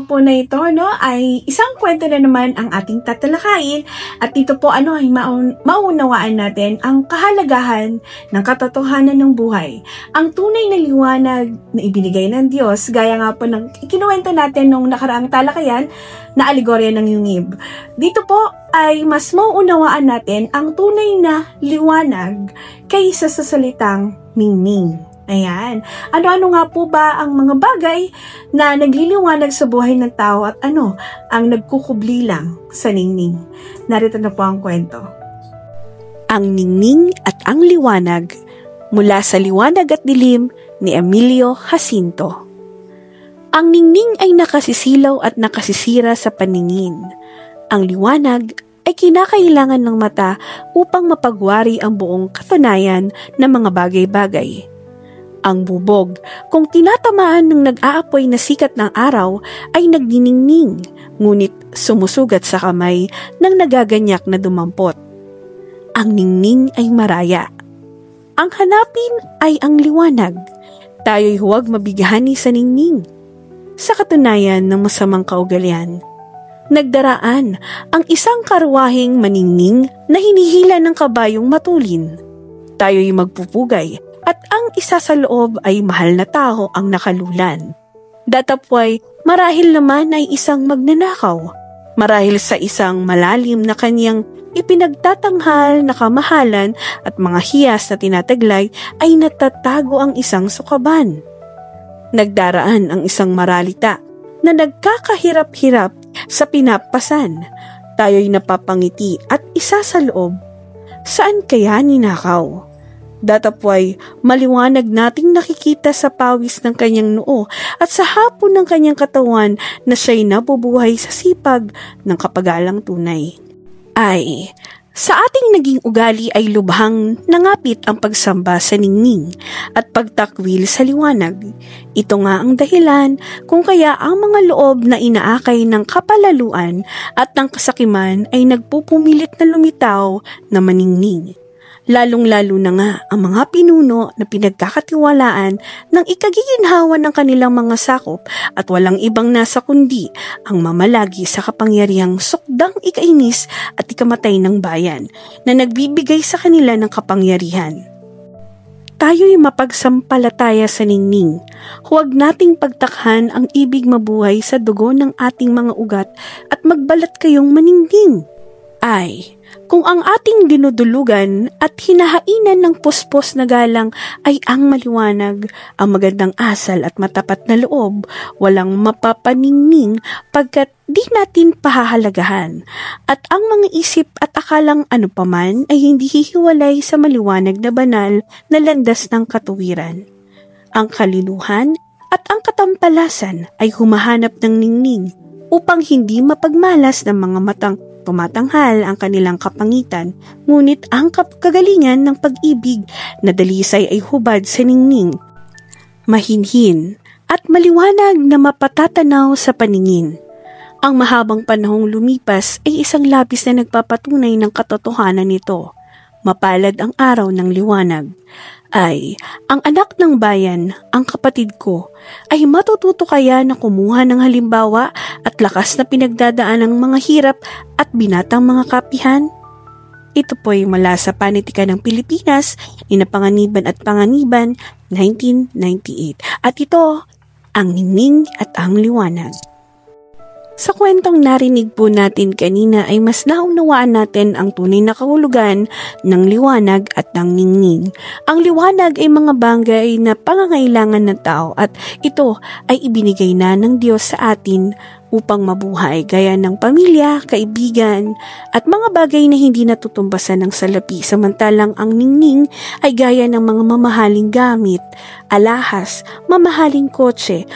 po na ito, ay isang kwento na naman ang ating tatalakayin at dito po ay maunawaan natin ang kahalagahan ng katotohanan ng buhay. Ang tunay na liwanag na ibinigay ng Diyos, gaya nga po ng ikinuwento natin nung nakaraang talakayan na alegorya ng yungib. Dito po ay mas mauunawaan natin ang tunay na liwanag kaysa sa salitang ningning. Ayan. Ano-ano nga po ba ang mga bagay na nagliliwanag sa buhay ng tao at ano ang nagkukubli lang sa ningning? Narito na po ang kwento. Ang ningning at ang liwanag mula sa Liwanag at Dilim ni Emilio Jacinto. Ang ningning ay nakasisilaw at nakasisira sa paningin. Ang liwanag ay kinakailangan ng mata upang mapagwari ang buong katunayan ng mga bagay-bagay. Ang bubog, kung tinatamaan ng nag-aapoy na sikat ng araw, ay nagniningning, ngunit sumusugat sa kamay ng nagaganyak na dumampot. Ang ningning ay maraya. Ang hanapin ay ang liwanag. Tayo'y huwag mabigahani sa ningning. Sa katunayan ng masamang kaugalian, nagdaraan ang isang karwaheng maningning na hinihila ng kabayong matulin. Tayo'y magpupugay at ang isa sa loob ay mahal na tao ang nakalulan. Datapway, marahil naman ay isang magnanakaw. Marahil sa isang malalim na kanyang ipinagtatanghal na kamahalan at mga hiyas na tinataglay ay natatago ang isang sukaban. Nagdaraan ang isang maralita na nagkakahirap-hirap sa pinapasan. Tayo'y napapangiti at isa sa loob. Saan kaya ninakaw? Datapway, maliwanag nating nakikita sa pawis ng kanyang noo at sa hapon ng kanyang katawan na siya'y nabubuhay sa sipag ng kapagalang tunay. Ay, sa ating naging ugali ay lubhang nangapit ang pagsamba sa ningning at pagtakwil sa liwanag. Ito nga ang dahilan kung kaya ang mga loob na inaakay ng kapalaluan at ng kasakiman ay nagpupumilit na lumitaw na maningning. Lalong-lalo na nga ang mga pinuno na pinagkakatiwalaan ng ikagiginhawa ng kanilang mga sakop at walang ibang nasa kundi ang mamalagi sa kapangyarihang sukdang ikainis at ikamatay ng bayan na nagbibigay sa kanila ng kapangyarihan. Tayo'y mapagsampalataya sa ningning. Huwag nating pagtakhan ang ibig mabuhay sa dugo ng ating mga ugat at magbalat kayong maningning. Ay, kung ang ating dinudulugan at hinahainan ng puspos na galang ay ang maliwanag, ang magandang asal at matapat na loob, walang mapapaningning pagkat di natin pahahalagahan. At ang mga isip at akalang ano paman ay hindi hihiwalay sa maliwanag na banal na landas ng katuwiran. Ang kaliluhan at ang katampalasan ay humahanap ng ningning upang hindi mapagmalas ng mga matang tumatanghal ang kanilang kapangitan, ngunit ang kagalingan ng pag-ibig na dalisay ay hubad sa ningning, mahinhin at maliwanag na mapatatanaw sa paningin. Ang mahabang panahong lumipas ay isang labis na nagpapatunay ng katotohanan nito. Mapalad ang araw ng liwanag. Ay, ang anak ng bayan, ang kapatid ko, ay matututo kaya na kumuha ng halimbawa at lakas na pinagdadaan ng mga hirap at binatang mga kapihan? Ito po'y mula sa Panitikan ng Pilipinas, ni Panganiban at Panganiban, 1998. At ito, ang ningning at ang liwanag. Sa kwentong narinig po natin kanina ay mas naunawaan natin ang tunay na kahulugan ng liwanag at ng ningning. Ang liwanag ay mga bagay na pangangailangan ng tao at ito ay ibinigay na ng Diyos sa atin upang mabuhay gaya ng pamilya, kaibigan at mga bagay na hindi natutumbasan ng salapi. Samantalang ang ningning ay gaya ng mga mamahaling gamit, alahas, mamahaling kotse,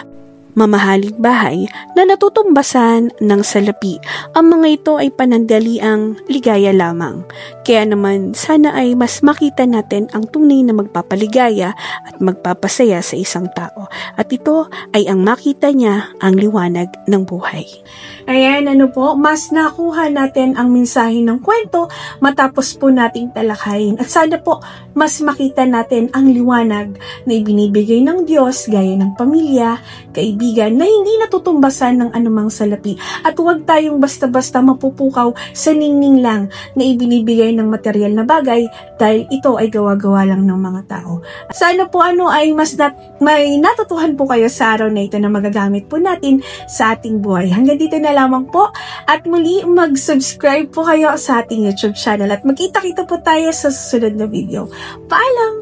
mamahaling bahay na natutumbasan ng salapi. Ang mga ito ay panandaliang ligaya lamang. Kaya naman sana ay mas makita natin ang tunay na magpapaligaya at magpapasaya sa isang tao. At ito ay ang makita niya ang liwanag ng buhay. Ayan, mas nakuha natin ang mensahe ng kwento matapos po nating talakayin. At sana po mas makita natin ang liwanag na ibinibigay ng Diyos gaya ng pamilya, kaibigan, kaibigan na hindi natutumbasan ng anumang salapi at huwag tayong basta-basta mapupukaw sa ningning lang na ibinibigay ng material na bagay dahil ito ay gawa-gawa lang ng mga tao. Sana po ay may natutuhan po kayo sa araw na ito na magagamit po natin sa ating buhay. Hanggang dito na lamang po at muli mag-subscribe po kayo sa ating YouTube channel at magkita-kita po tayo sa susunod na video. Paalam!